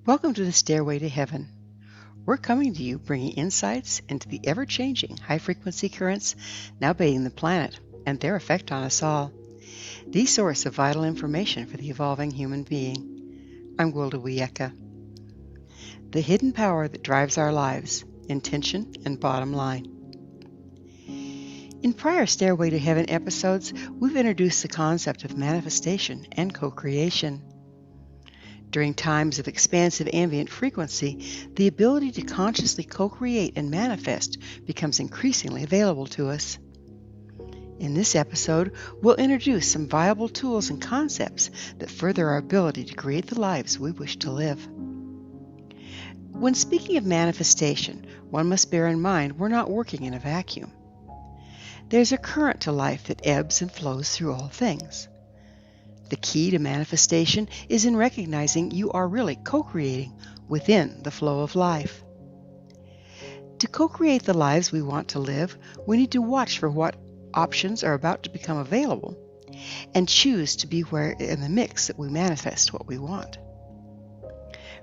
Welcome to the Stairway to Heaven. We're coming to you bringing insights into the ever-changing high-frequency currents now bathing the planet and their effect on us all, the source of vital information for the evolving human being. I'm Gwilda Wiyaka. The hidden power that drives our lives, intention and bottom line. In prior Stairway to Heaven episodes, we've introduced the concept of manifestation and co-creation. During times of expansive ambient frequency, the ability to consciously co-create and manifest becomes increasingly available to us. In this episode, we'll introduce some viable tools and concepts that further our ability to create the lives we wish to live. When speaking of manifestation, one must bear in mind we're not working in a vacuum. There's a current to life that ebbs and flows through all things. The key to manifestation is in recognizing you are really co-creating within the flow of life. To co-create the lives we want to live, we need to watch for what options are about to become available and choose to be where in the mix that we manifest what we want.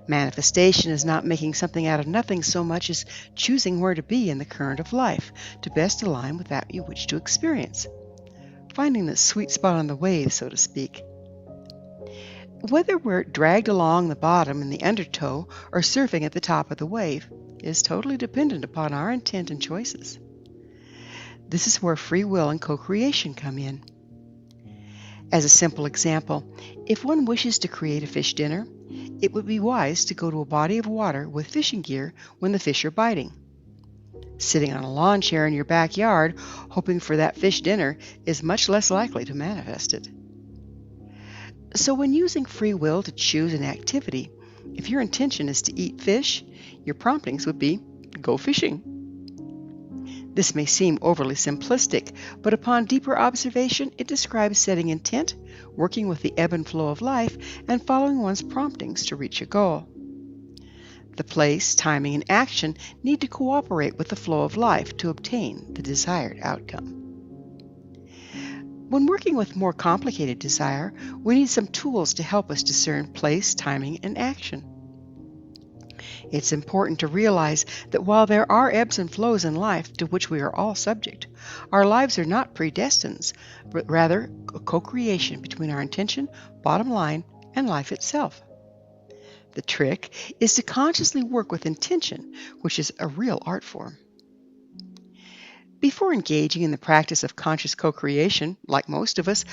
Manifestation is not making something out of nothing so much as choosing where to be in the current of life to best align with that you wish to experience, finding the sweet spot on the wave, so to speak. Whether we're dragged along the bottom in the undertow or surfing at the top of the wave is totally dependent upon our intent and choices. This is where free will and co-creation come in. As a simple example, if one wishes to create a fish dinner, it would be wise to go to a body of water with fishing gear when the fish are biting. Sitting on a lawn chair in your backyard hoping for that fish dinner is much less likely to manifest it. So when using free will to choose an activity, if your intention is to eat fish, your promptings would be, go fishing. This may seem overly simplistic, but upon deeper observation, it describes setting intent, working with the ebb and flow of life, and following one's promptings to reach a goal. The place, timing, and action need to cooperate with the flow of life to obtain the desired outcome. When working with more complicated desire, we need some tools to help us discern place, timing, and action. It's important to realize that while there are ebbs and flows in life to which we are all subject, our lives are not predestined, but rather a co-creation between our intention, bottom line, and life itself. The trick is to consciously work with intention, which is a real art form. Before engaging in the practice of conscious co-creation, like most of us,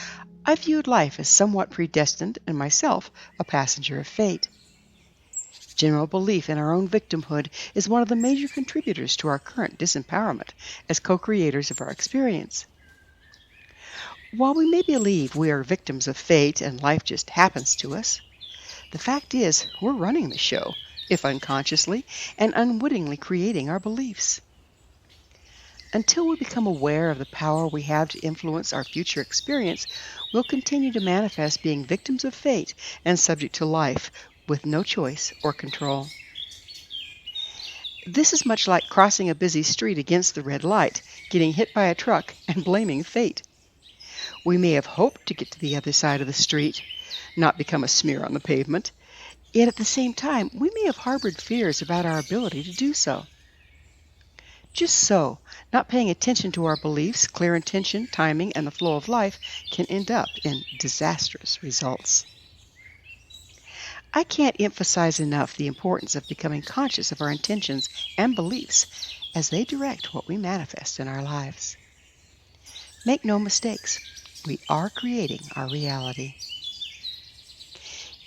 I viewed life as somewhat predestined and myself a passenger of fate. General belief in our own victimhood is one of the major contributors to our current disempowerment as co-creators of our experience. While we may believe we are victims of fate and life just happens to us, the fact is we're running the show, if unconsciously, and unwittingly creating our beliefs. Until we become aware of the power we have to influence our future experience, we'll continue to manifest being victims of fate and subject to life with no choice or control. This is much like crossing a busy street against the red light, getting hit by a truck, and blaming fate. We may have hoped to get to the other side of the street, not become a smear on the pavement, yet at the same time we may have harbored fears about our ability to do so. Just so, not paying attention to our beliefs, clear intention, timing, and the flow of life can end up in disastrous results. I can't emphasize enough the importance of becoming conscious of our intentions and beliefs as they direct what we manifest in our lives. Make no mistakes, we are creating our reality.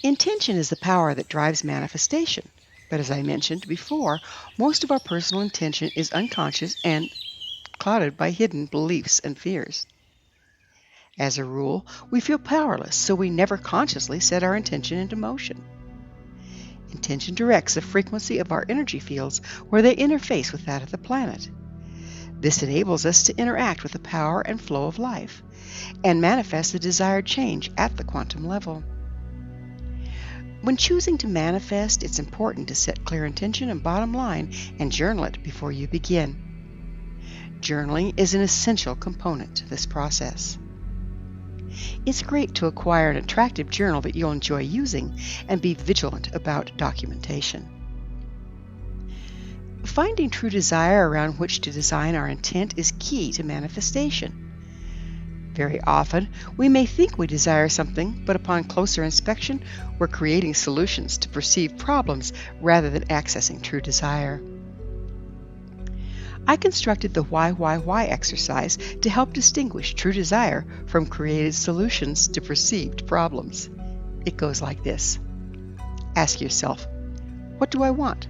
Intention is the power that drives manifestation. But as I mentioned before, most of our personal intention is unconscious and clouded by hidden beliefs and fears. As a rule, we feel powerless, so we never consciously set our intention into motion. Intention directs the frequency of our energy fields where they interface with that of the planet. This enables us to interact with the power and flow of life and manifest the desired change at the quantum level. When choosing to manifest, it's important to set clear intention and bottom line and journal it before you begin. Journaling is an essential component to this process. It's great to acquire an attractive journal that you'll enjoy using and be vigilant about documentation. Finding true desire around which to design our intent is key to manifestation. Very often, we may think we desire something, but upon closer inspection, we're creating solutions to perceived problems rather than accessing true desire. I constructed the why exercise to help distinguish true desire from created solutions to perceived problems. It goes like this. Ask yourself, what do I want?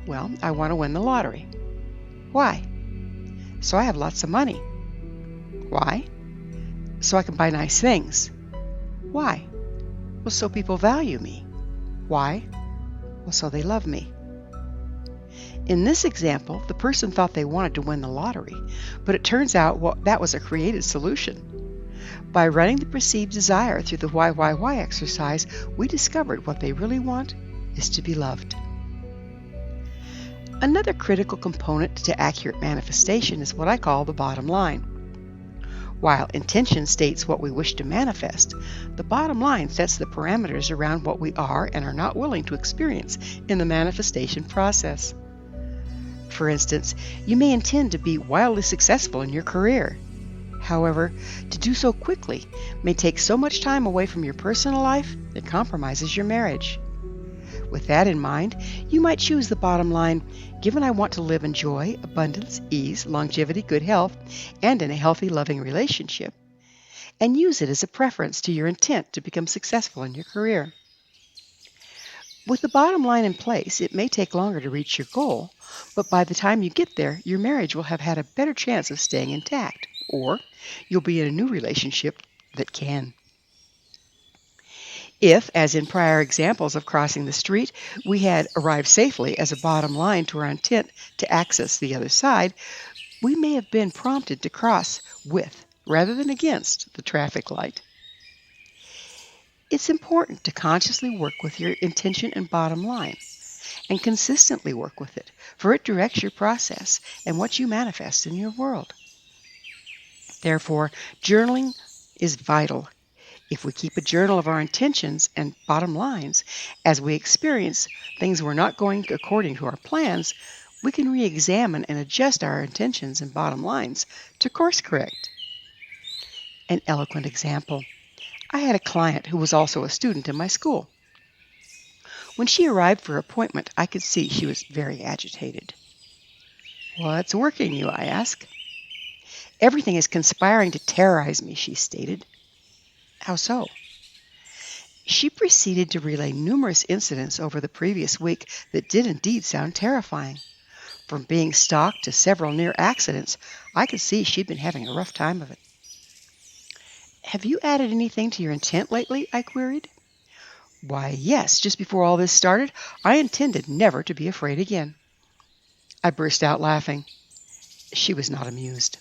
Well, I want to win the lottery. Why? So I have lots of money. Why? So I can buy nice things. Why? Well, so people value me. Why? Well, so they love me. In this example, the person thought they wanted to win the lottery, but it turns out that was a created solution. By running the perceived desire through the why exercise, we discovered what they really want is to be loved. Another critical component to accurate manifestation is what I call the bottom line. While intention states what we wish to manifest, the bottom line sets the parameters around what we are and are not willing to experience in the manifestation process. For instance, you may intend to be wildly successful in your career. However, to do so quickly may take so much time away from your personal life it compromises your marriage. With that in mind, you might choose the bottom line, given I want to live in joy, abundance, ease, longevity, good health, and in a healthy, loving relationship, and use it as a preference to your intent to become successful in your career. With the bottom line in place, it may take longer to reach your goal, but by the time you get there, your marriage will have had a better chance of staying intact, or you'll be in a new relationship that can. If, as in prior examples of crossing the street, we had arrived safely as a bottom line to our intent to access the other side, we may have been prompted to cross with, rather than against, the traffic light. It's important to consciously work with your intention and bottom line, and consistently work with it, for it directs your process and what you manifest in your world. Therefore, journaling is vital. If we keep a journal of our intentions and bottom lines, as we experience things were not going according to our plans, we can re-examine and adjust our intentions and bottom lines to course correct. An eloquent example. I had a client who was also a student in my school. When she arrived for her appointment, I could see she was very agitated. "What's working you?" I asked. "Everything is conspiring to terrorize me," she stated. "How so?" She proceeded to relay numerous incidents over the previous week that did indeed sound terrifying. From being stalked to several near accidents, I could see she'd been having a rough time of it. "Have you added anything to your intent lately?" I queried. "Why, yes, just before all this started, I intended never to be afraid again." I burst out laughing. She was not amused.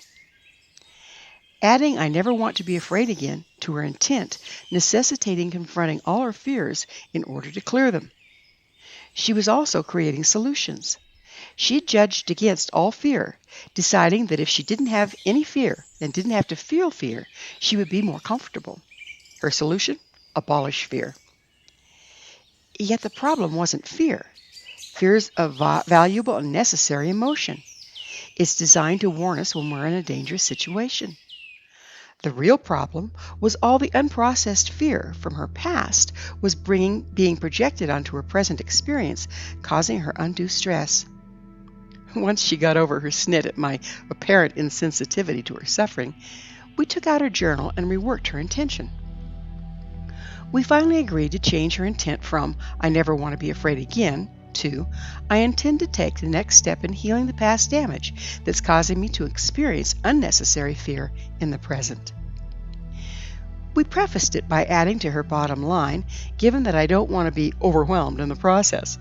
Adding "I never want to be afraid again" to her intent, necessitating confronting all her fears in order to clear them. She was also creating solutions. She had judged against all fear, deciding that if she didn't have any fear and didn't have to feel fear, she would be more comfortable. Her solution? Abolish fear. Yet the problem wasn't fear. Fear is a valuable and necessary emotion. It's designed to warn us when we're in a dangerous situation. The real problem was all the unprocessed fear from her past was being projected onto her present experience, causing her undue stress. Once she got over her snit at my apparent insensitivity to her suffering, we took out her journal and reworked her intention. We finally agreed to change her intent from "I never want to be afraid again" to "I intend to take the next step in healing the past damage that's causing me to experience unnecessary fear in the present." We prefaced it by adding to her bottom line, "given that I don't want to be overwhelmed in the process."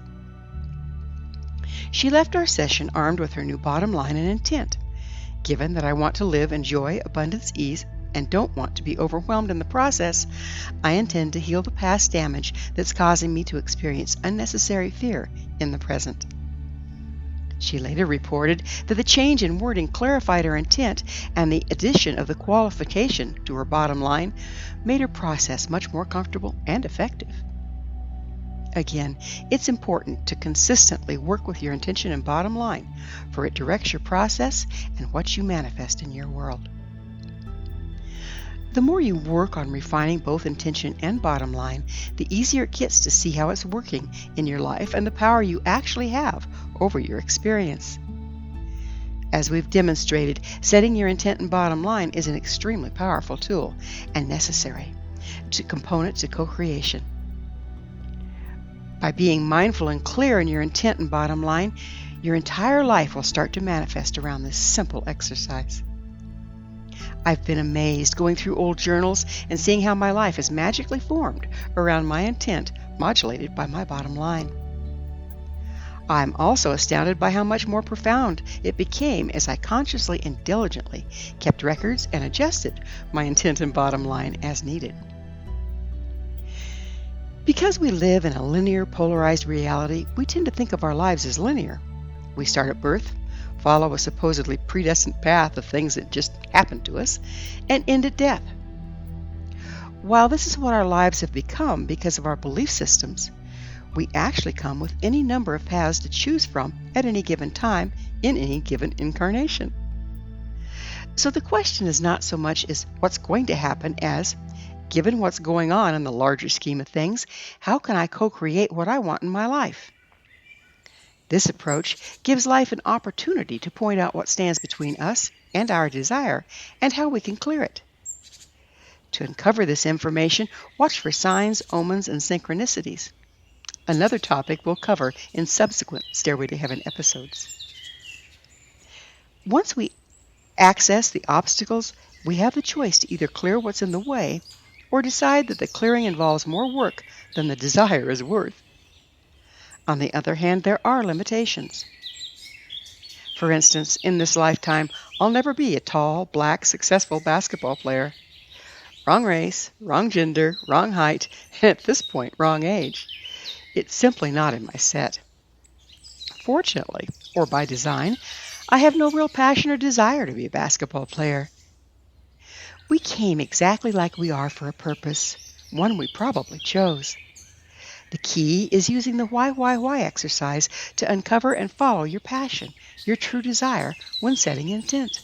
She left our session armed with her new bottom line and intent. Given that I want to live in joy, abundance, ease, and don't want to be overwhelmed in the process, I intend to heal the past damage that's causing me to experience unnecessary fear in the present. She later reported that the change in wording clarified her intent, and the addition of the qualification to her bottom line made her process much more comfortable and effective. Again, it's important to consistently work with your intention and bottom line, for it directs your process and what you manifest in your world. The more you work on refining both intention and bottom line, the easier it gets to see how it's working in your life and the power you actually have over your experience. As we've demonstrated, setting your intent and bottom line is an extremely powerful tool and necessary component to co-creation. By being mindful and clear in your intent and bottom line, your entire life will start to manifest around this simple exercise. I've been amazed going through old journals and seeing how my life is magically formed around my intent, modulated by my bottom line. I'm also astounded by how much more profound it became as I consciously and diligently kept records and adjusted my intent and bottom line as needed. Because we live in a linear, polarized reality, we tend to think of our lives as linear. We start at birth, follow a supposedly predestined path of things that just happen to us, and end at death. While this is what our lives have become because of our belief systems, we actually come with any number of paths to choose from at any given time in any given incarnation. So the question is not so much as what's going to happen as, given what's going on in the larger scheme of things, how can I co-create what I want in my life? This approach gives life an opportunity to point out what stands between us and our desire and how we can clear it. To uncover this information, watch for signs, omens, and synchronicities. Another topic we'll cover in subsequent Stairway to Heaven episodes. Once we access the obstacles, we have the choice to either clear what's in the way or decide that the clearing involves more work than the desire is worth. On the other hand, there are limitations. For instance, in this lifetime, I'll never be a tall, black, successful basketball player. Wrong race, wrong gender, wrong height, and at this point, wrong age. It's simply not in my set. Fortunately, or by design, I have no real passion or desire to be a basketball player. We came exactly like we are for a purpose, one we probably chose. The key is using the why exercise to uncover and follow your passion, your true desire, when setting intent.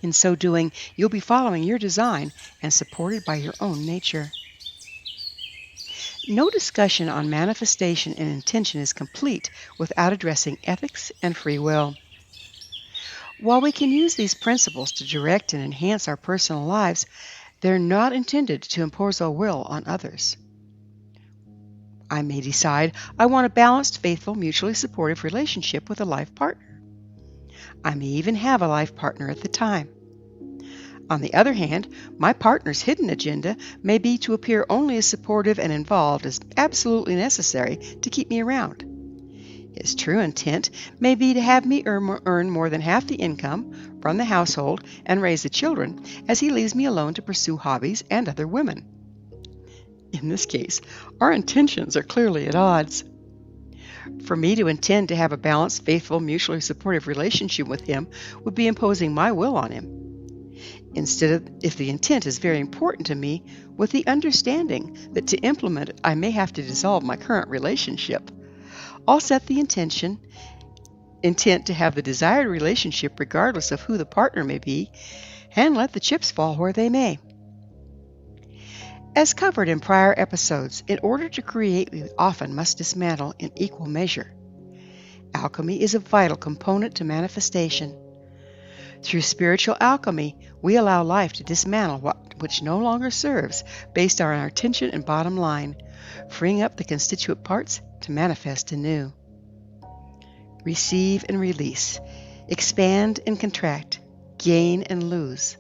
In so doing, you'll be following your design and supported by your own nature. No discussion on manifestation and intention is complete without addressing ethics and free will. While we can use these principles to direct and enhance our personal lives, they're not intended to impose our will on others. I may decide I want a balanced, faithful, mutually supportive relationship with a life partner. I may even have a life partner at the time. On the other hand, my partner's hidden agenda may be to appear only as supportive and involved as absolutely necessary to keep me around. His true intent may be to have me earn more than half the income, run the household, and raise the children, as he leaves me alone to pursue hobbies and other women. In this case, our intentions are clearly at odds. For me to intend to have a balanced, faithful, mutually supportive relationship with him would be imposing my will on him. Instead, if the intent is very important to me, with the understanding that to implement it I may have to dissolve my current relationship, I'll set the intent to have the desired relationship regardless of who the partner may be, and let the chips fall where they may. As covered in prior episodes, in order to create, we often must dismantle in equal measure. Alchemy is a vital component to manifestation. Through spiritual alchemy, we allow life to dismantle which no longer serves based on our intention and bottom line, freeing up the constituent parts to manifest anew. Receive and release, expand and contract, gain and lose,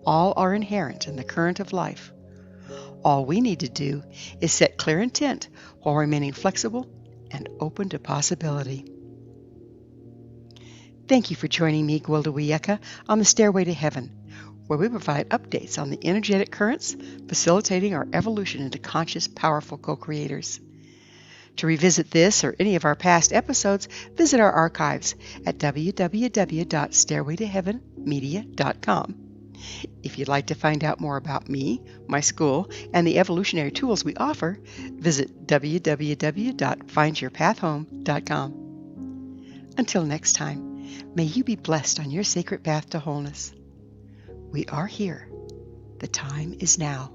all are inherent in the current of life. All we need to do is set clear intent while remaining flexible and open to possibility. Thank you for joining me, Gwilda Wiyaka, on the Stairway to Heaven, where we provide updates on the energetic currents facilitating our evolution into conscious, powerful co-creators. To revisit this or any of our past episodes, visit our archives at www.stairwaytoheavenmedia.com. If you'd like to find out more about me, my school, and the evolutionary tools we offer, visit www.findyourpathhome.com. Until next time, may you be blessed on your sacred path to wholeness. We are here. The time is now.